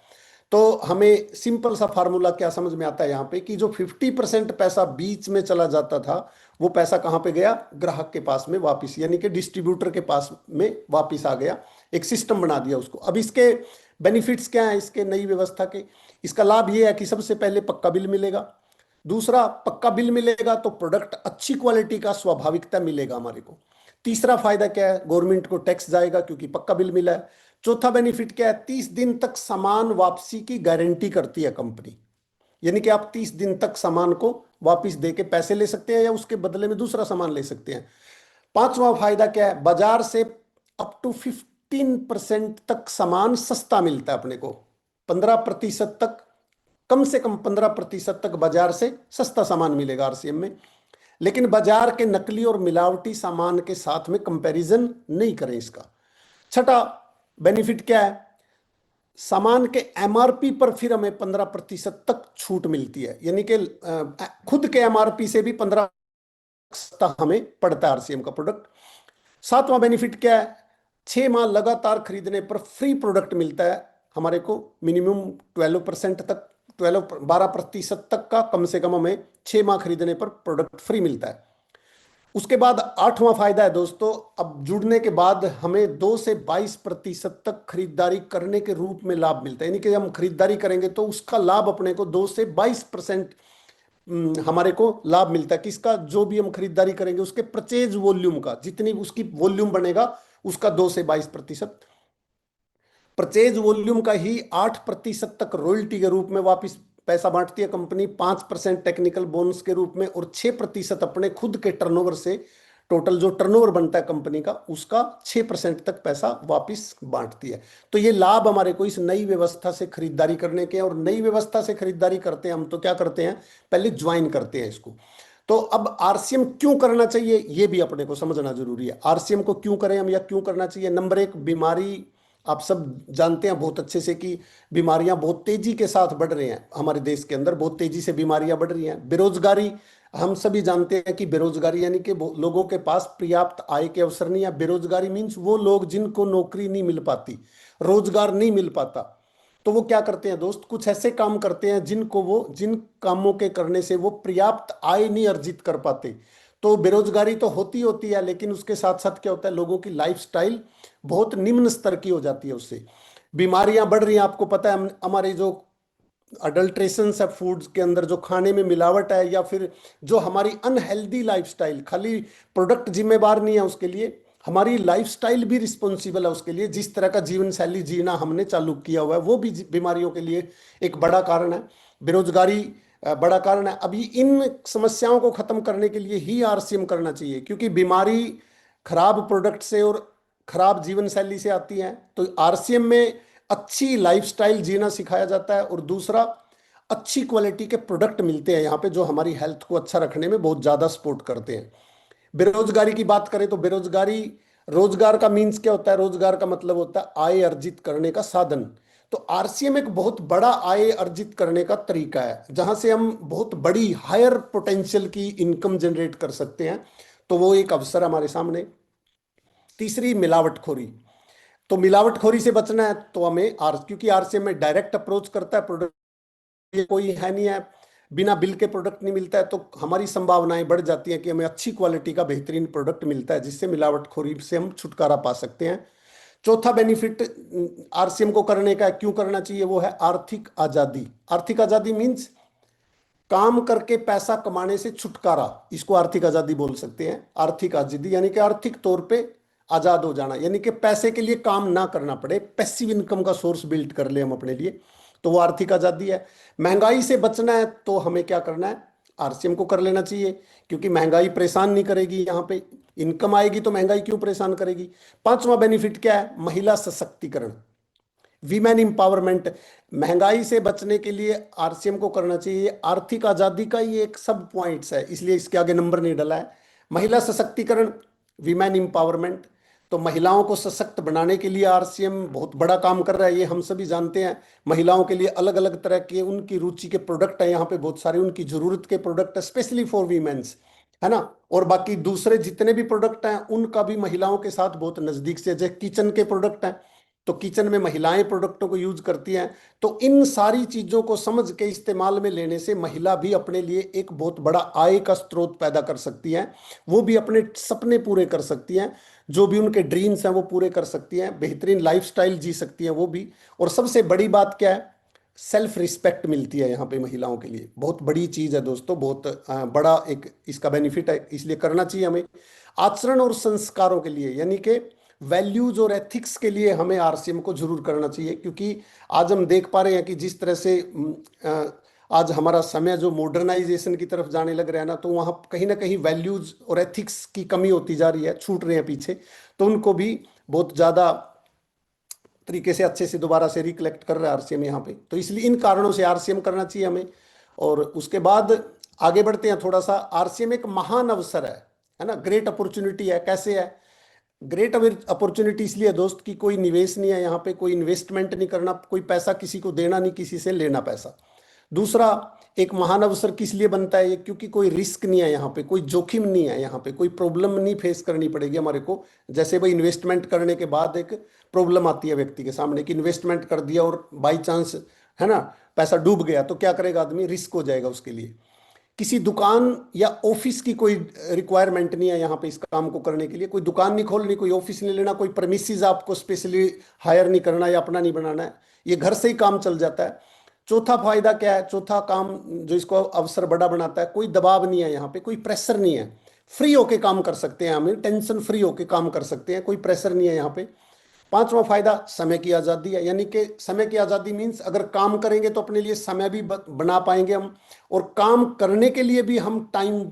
तो हमें सिंपल सा फार्मूला क्या समझ में आता है यहाँ पे कि जो 50% पैसा बीच में चला जाता था वो पैसा कहाँ पे गया, ग्राहक के पास में वापिस, यानी कि डिस्ट्रीब्यूटर के पास में वापिस आ गया। एक सिस्टम बना दिया उसको। अब इसके बेनिफिट्स क्या है इसके नई व्यवस्था के। इसका लाभ ये है कि सबसे पहले पक्का बिल मिलेगा। दूसरा, पक्का बिल मिलेगा तो प्रोडक्ट अच्छी क्वालिटी का स्वाभाविकता मिलेगा हमारे को। तीसरा फायदा क्या है, गवर्नमेंट को टैक्स जाएगा क्योंकि पक्का बिल मिला है। चौथा बेनिफिट क्या है, 30 दिन तक सामान वापसी की गारंटी करती है कंपनी। यानी कि आप 30 दिन तक सामान को वापस दे के पैसे ले सकते हैं या उसके बदले में दूसरा सामान ले सकते हैं। पांचवा फायदा क्या है, बाजार से अप टू 15% तक सामान सस्ता मिलता है अपने को। 15% तक, कम से कम 15% तक बाजार से सस्ता सामान मिलेगा आरसीएम में। लेकिन बाजार के नकली और मिलावटी सामान के साथ में कंपैरिजन नहीं करें इसका। छठा बेनिफिट क्या है, सामान के एमआरपी पर फिर हमें 15% तक छूट मिलती है। यानी कि खुद के एमआरपी से भी 15% हमें पड़ता है आरसीएम का प्रोडक्ट। सातवां बेनिफिट क्या है, 6 माह लगातार खरीदने पर फ्री प्रोडक्ट मिलता है हमारे को। मिनिमम 12% तक, 12% तक का कम से कम हमें 6 माह खरीदने पर प्रोडक्ट फ्री मिलता है। उसके बाद आठवां फायदा है दोस्तों, अब जुड़ने के बाद हमें 2 से 22% तक खरीदारी करने के रूप में लाभ मिलता है। यानी कि हम खरीदारी करेंगे तो उसका लाभ अपने को 2 से 22% हमारे को लाभ मिलता है। किसका, जो भी हम खरीदारी करेंगे उसके परचेज वॉल्यूम का, जितनी उसकी वॉल्यूम बनेगा उसका 2 से 22%। परचेज वॉल्यूम का ही 8% तक रॉयल्टी के रूप में वापस पैसा बांटती है कंपनी, 5% टेक्निकल बोनस के रूप में, और 6% अपने खुद के टर्नओवर से, टोटल जो टर्नओवर बनता है कंपनी का उसका 6% तक पैसा वापस बांटती है। तो ये लाभ हमारे को इस नई व्यवस्था से खरीदारी करने के। और नई व्यवस्था से खरीदारी करते हैं हम तो क्या करते हैं, पहले ज्वाइन करते हैं इसको। तो अब आरसीएम क्यों करना चाहिए ये भी अपने को समझना जरूरी है। आरसीएम को क्यों करें हम या क्यों करना चाहिए। नंबर एक, बीमारी, आप सब जानते हैं बहुत अच्छे से कि बीमारियां बहुत तेजी के साथ बढ़ रही हैं हमारे देश के अंदर, बहुत तेजी से बीमारियां बढ़ रही हैं। बेरोजगारी, हम सभी जानते हैं कि बेरोजगारी यानी कि लोगों के पास पर्याप्त आय के अवसर नहीं है। बेरोजगारी मीन्स वो लोग जिनको नौकरी नहीं मिल पाती, रोजगार नहीं मिल पाता, तो वो क्या करते हैं दोस्त, कुछ ऐसे काम करते हैं जिन कामों के करने से वो पर्याप्त आय नहीं अर्जित कर पाते। तो बेरोजगारी तो होती होती है, लेकिन उसके साथ साथ क्या होता है, लोगों की लाइफस्टाइल बहुत निम्न स्तर की हो जाती है। उससे बीमारियां बढ़ रही हैं। आपको पता है हमारे जो अडल्ट्रेशन है फूड्स के अंदर, जो खाने में मिलावट है, या फिर जो हमारी अनहेल्दी लाइफस्टाइल, खाली प्रोडक्ट जिम्मेवार नहीं है उसके लिए, हमारी लाइफस्टाइल भी रिस्पॉन्सिबल है उसके लिए। जिस तरह का जीवन शैली जीना हमने चालू किया हुआ है वो भी बीमारियों के लिए एक बड़ा कारण है। बेरोजगारी बड़ा कारण है। अभी इन समस्याओं को खत्म करने के लिए ही आरसीएम करना चाहिए, क्योंकि बीमारी खराब प्रोडक्ट से और खराब जीवन शैली से आती है। तो आरसीएम में अच्छी लाइफस्टाइल जीना सिखाया जाता है, और दूसरा अच्छी क्वालिटी के प्रोडक्ट मिलते हैं यहाँ पे जो हमारी हेल्थ को अच्छा रखने में बहुत ज्यादा सपोर्ट करते हैं। बेरोजगारी की बात करें तो बेरोजगारी, रोजगार का मीन्स क्या होता है? रोजगार का मतलब होता है आय अर्जित करने का साधन। तो आरसीएम एक बहुत बड़ा आय अर्जित करने का तरीका है, जहां से हम बहुत बड़ी हायर पोटेंशियल की इनकम जनरेट कर सकते हैं। तो वो एक अवसर हमारे सामने। तीसरी, मिलावटखोरी। तो मिलावटखोरी से बचना है तो हमें क्योंकि आरसीएम में डायरेक्ट अप्रोच करता है प्रोडक्ट, ये कोई है नहीं है, बिना बिल के प्रोडक्ट नहीं मिलता है, तो हमारी संभावनाएं बढ़ जाती हैं कि हमें अच्छी क्वालिटी का बेहतरीन प्रोडक्ट मिलता है, जिससे मिलावटखोरी से हम छुटकारा पा सकते हैं। चौथा बेनिफिट आरसीएम को करने का, क्यों करना चाहिए, वो है आर्थिक आजादी। आर्थिक आजादी मीन्स काम करके पैसा कमाने से छुटकारा, इसको आर्थिक आजादी बोल सकते हैं। आर्थिक आजादी यानी कि आर्थिक तौर पे आजाद हो जाना, यानी कि पैसे के लिए काम ना करना पड़े, पैसिव इनकम का सोर्स बिल्ड कर ले हम अपने लिए, तो वो आर्थिक आजादी है। महंगाई से बचना है तो हमें क्या करना है? आरसीएम को कर लेना चाहिए, क्योंकि महंगाई परेशान नहीं करेगी। यहाँ पे इनकम आएगी तो महंगाई क्यों परेशान करेगी। पांचवा बेनिफिट क्या है? महिला सशक्तिकरण, वीमेन इंपावरमेंट। महंगाई से बचने के लिए आरसीएम को करना चाहिए। आर्थिक आजादी का ये एक सब पॉइंट्स है, इसलिए इसके आगे नंबर नहीं डला है। महिला सशक्तिकरण, वीमेन इंपावरमेंट। तो महिलाओं को सशक्त बनाने के लिए आरसीएम बहुत बड़ा काम कर रहा है, ये हम सभी जानते हैं। महिलाओं के लिए अलग अलग तरह के उनकी रुचि के प्रोडक्ट हैं यहाँ पे, बहुत सारे उनकी जरूरत के प्रोडक्ट है, स्पेशली फॉर वीमेन्स, है ना। और बाकी दूसरे जितने भी प्रोडक्ट हैं उनका भी महिलाओं के साथ बहुत नजदीक से, जैसे किचन के प्रोडक्ट हैं तो किचन में महिलाएं प्रोडक्टों को यूज करती हैं। तो इन सारी चीजों को समझ के इस्तेमाल में लेने से महिला भी अपने लिए एक बहुत बड़ा आय का स्रोत पैदा कर सकती हैं। वो भी अपने सपने पूरे कर सकती हैं, जो भी उनके ड्रीम्स हैं वो पूरे कर सकती हैं, बेहतरीन लाइफस्टाइल जी सकती हैं वो भी। और सबसे बड़ी बात क्या है? सेल्फ रिस्पेक्ट मिलती है यहाँ पे महिलाओं के लिए, बहुत बड़ी चीज है दोस्तों, बहुत बड़ा एक इसका बेनिफिट है, इसलिए करना चाहिए हमें। आचरण और संस्कारों के लिए, यानी कि वैल्यूज और एथिक्स के लिए हमें आरसीएम को जरूर करना चाहिए, क्योंकि आज हम देख पा रहे हैं कि जिस तरह से आज हमारा समय जो मॉडर्नाइजेशन की तरफ जाने लग रहा है ना, तो वहाँ कहीं ना कहीं वैल्यूज और एथिक्स की कमी होती जा रही है, छूट रहे हैं पीछे। तो उनको भी बहुत ज़्यादा तरीके से अच्छे से दोबारा से रिकलेक्ट कर रहा है आरसीएम यहाँ पे। तो इसलिए इन कारणों से आरसीएम करना चाहिए हमें। और उसके बाद आगे बढ़ते हैं थोड़ा सा। आरसीएम एक महान अवसर है ना, ग्रेट अपॉर्चुनिटी है। कैसे है ग्रेट अपॉर्चुनिटी? इसलिए है दोस्त कि कोई निवेश नहीं है यहाँ पे, कोई इन्वेस्टमेंट नहीं करना, कोई पैसा किसी को देना नहीं, किसी से लेना पैसा। दूसरा, एक महान अवसर किस लिए बनता है ये? क्योंकि कोई रिस्क नहीं है यहाँ पे, कोई जोखिम नहीं है यहाँ पे, कोई प्रॉब्लम नहीं फेस करनी पड़ेगी हमारे को। जैसे भाई इन्वेस्टमेंट करने के बाद एक प्रॉब्लम आती है व्यक्ति के सामने कि इन्वेस्टमेंट कर दिया और बाई चांस, है ना, पैसा डूब गया, तो क्या करेगा आदमी? रिस्क हो जाएगा उसके लिए। किसी दुकान या ऑफिस की कोई रिक्वायरमेंट नहीं है यहाँ पे इस काम को करने के लिए। कोई दुकान नहीं खोलनी, कोई ऑफिस नहीं लेना, कोई प्रेमिसेस आपको स्पेशली हायर नहीं करना या अपना नहीं बनाना है, ये घर से ही काम चल जाता है। चौथा फायदा क्या है? चौथा काम जो इसको अवसर बड़ा बनाता है, कोई दबाव नहीं है यहाँ पे, कोई प्रेशर नहीं है, फ्री होके काम कर सकते हैं, हमें टेंशन फ्री होके काम कर सकते हैं, कोई प्रेशर नहीं है यहाँ पे। पांचवा फायदा समय की आज़ादी है, यानी कि समय की आज़ादी मीन्स अगर काम करेंगे तो अपने लिए समय भी बना पाएंगे हम, और काम करने के लिए भी हम टाइम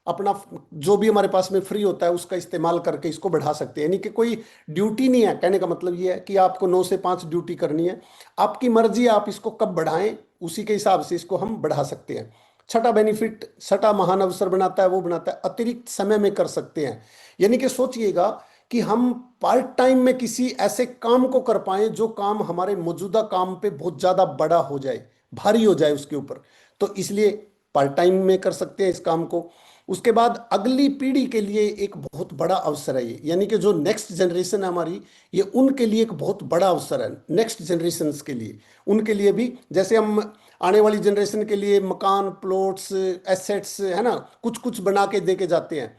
अपना जो भी हमारे पास में फ्री होता है उसका इस्तेमाल करके इसको बढ़ा सकते हैं। यानी कि कोई ड्यूटी नहीं है, कहने का मतलब ये है कि आपको 9 से 5 ड्यूटी करनी है, आपकी मर्जी है, आप इसको कब बढ़ाएं उसी के हिसाब से इसको हम बढ़ा सकते हैं। छठा बेनिफिट, छठा महान अवसर बनाता है, वो बनाता है अतिरिक्त समय में कर सकते हैं। यानी कि सोचिएगा कि हम पार्ट टाइम में किसी ऐसे काम को कर पाए जो काम हमारे मौजूदा काम पे बहुत ज्यादा बड़ा हो जाए, भारी हो जाए उसके ऊपर, तो इसलिए पार्ट टाइम में कर सकते हैं इस काम को। उसके बाद अगली पीढ़ी के लिए एक बहुत बड़ा अवसर है ये, यानी कि जो नेक्स्ट जनरेशन है हमारी, ये उनके लिए एक बहुत बड़ा अवसर है। नेक्स्ट जनरेशन के लिए, उनके लिए भी, जैसे हम आने वाली जनरेशन के लिए मकान, प्लॉट्स, एसेट्स, है ना, कुछ कुछ बना के दे के जाते हैं।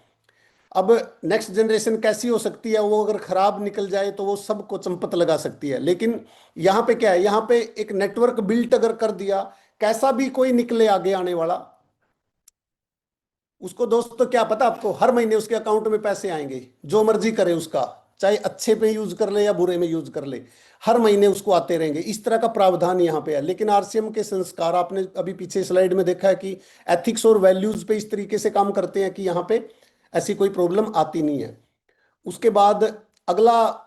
अब नेक्स्ट जनरेशन कैसी हो सकती है? वो अगर खराब निकल जाए तो वो सबको चंपत लगा सकती है, लेकिन यहाँ पे क्या है? यहाँ पे एक नेटवर्क बिल्ट अगर कर दिया, कैसा भी कोई निकले आगे आने वाला, उसको दोस्तों क्या पता आपको, हर महीने उसके अकाउंट में पैसे आएंगे, जो मर्जी करे उसका, चाहे अच्छे पे यूज कर ले या बुरे में यूज कर ले, हर महीने उसको आते रहेंगे। इस तरह का प्रावधान यहाँ पे है। लेकिन आरसीएम के संस्कार आपने अभी पीछे स्लाइड में देखा है कि एथिक्स और वैल्यूज पे इस तरीके से काम करते हैं कि यहाँ पे ऐसी कोई प्रॉब्लम आती नहीं है। उसके बाद अगला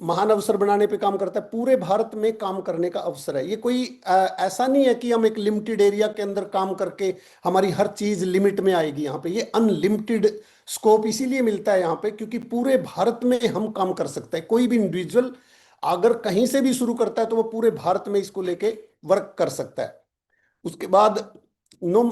महान अवसर बनाने पे काम करता है। पूरे भारत में काम करने का अवसर है। ये कोई ऐसा नहीं है कि हम एक लिमिटेड एरिया के अंदर काम करके हमारी हर चीज लिमिट में आएगी। यहाँ पे ये अनलिमिटेड स्कोप इसीलिए मिलता है यहाँ पे क्योंकि पूरे भारत में हम काम कर सकते हैं। कोई भी इंडिविजुअल अगर कहीं से भी शुरू करता है तो वो पूरे भारत में इसको लेके वर्क कर सकता है। उसके बाद नो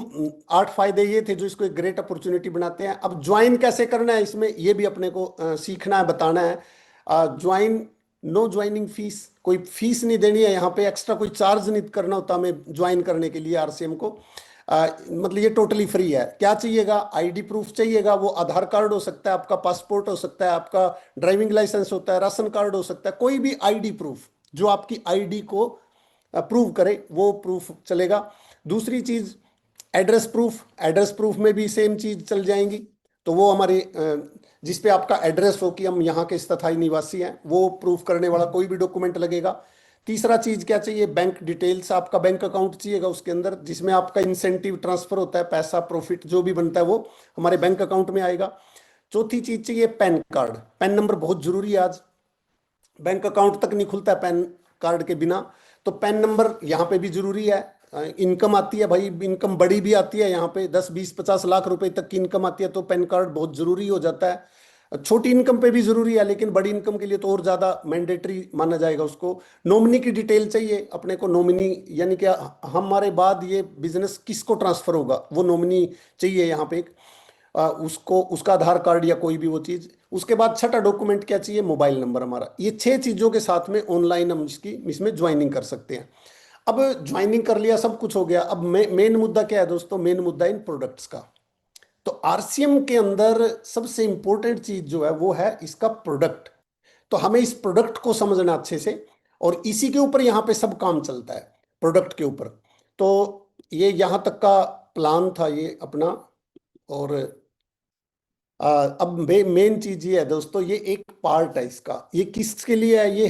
8 फायदे ये थे जो इसको एक ग्रेट अपॉर्चुनिटी बनाते हैं। अब ज्वाइन कैसे करना है इसमें, ये भी अपने को सीखना है, बताना है। ज्वाइन, नो ज्वाइनिंग फीस, कोई फीस नहीं देनी है यहाँ पे, एक्स्ट्रा कोई चार्ज नहीं करना होता हमें ज्वाइन करने के लिए आरसीएम को। मतलब ये टोटली फ्री है। क्या चाहिएगा, आईडी प्रूफ चाहिएगा, वो आधार कार्ड हो सकता है, आपका पासपोर्ट हो सकता है, आपका ड्राइविंग लाइसेंस होता है, राशन कार्ड हो सकता है, कोई भी आईडी प्रूफ जो आपकी आईडी को प्रूव करे वो प्रूफ चलेगा। दूसरी चीज एड्रेस प्रूफ, एड्रेस प्रूफ में भी सेम चीज चल जाएंगी। तो वो हमारे जिस पे आपका एड्रेस हो कि हम यहाँ के स्थायी निवासी हैं, वो प्रूफ करने वाला कोई भी डॉक्यूमेंट लगेगा। तीसरा चीज क्या चाहिए, बैंक डिटेल्स, आपका बैंक अकाउंट चाहिएगा उसके अंदर, जिसमें आपका इंसेंटिव ट्रांसफर होता है, पैसा प्रॉफिट जो भी बनता है वो हमारे बैंक अकाउंट में आएगा। चौथी चीज चाहिए पैन कार्ड। पैन नंबर बहुत जरूरी है आज, बैंक अकाउंट तक नहीं खुलता है पैन कार्ड के बिना, तो पैन नंबर यहाँ पे भी जरूरी है। इनकम आती है भाई, इनकम बड़ी भी आती है यहाँ पे, 10 20 50 लाख रुपए तक की इनकम आती है तो पैन कार्ड बहुत जरूरी हो जाता है। छोटी इनकम पे भी जरूरी है लेकिन बड़ी इनकम के लिए तो और ज्यादा मैंडेटरी माना जाएगा उसको। नॉमिनी की डिटेल चाहिए अपने को, नॉमिनी यानी कि हमारे बाद ये बिजनेस किसको ट्रांसफर होगा वो नॉमिनी चाहिए यहाँ पे एक, उसको उसका आधार कार्ड या कोई भी वो चीज। उसके बाद छठा डॉक्यूमेंट क्या चाहिए, मोबाइल नंबर हमारा। ये 6 चीजों के साथ में ऑनलाइन हम इसमें ज्वाइनिंग कर सकते हैं। अब ज्वाइनिंग कर लिया, सब कुछ हो गया, अब मेन मुद्दा क्या है दोस्तों, मेन मुद्दा इन प्रोडक्ट्स का। तो आरसीएम के अंदर सबसे इंपॉर्टेंट चीज जो है वो है इसका प्रोडक्ट। तो हमें इस प्रोडक्ट को समझना अच्छे से, और इसी के ऊपर यहाँ पे सब काम चलता है, प्रोडक्ट के ऊपर। तो ये यहाँ तक का प्लान था ये अपना। और अब मेन चीज ये है दोस्तों, ये एक पार्ट है इसका, ये किसके लिए है, ये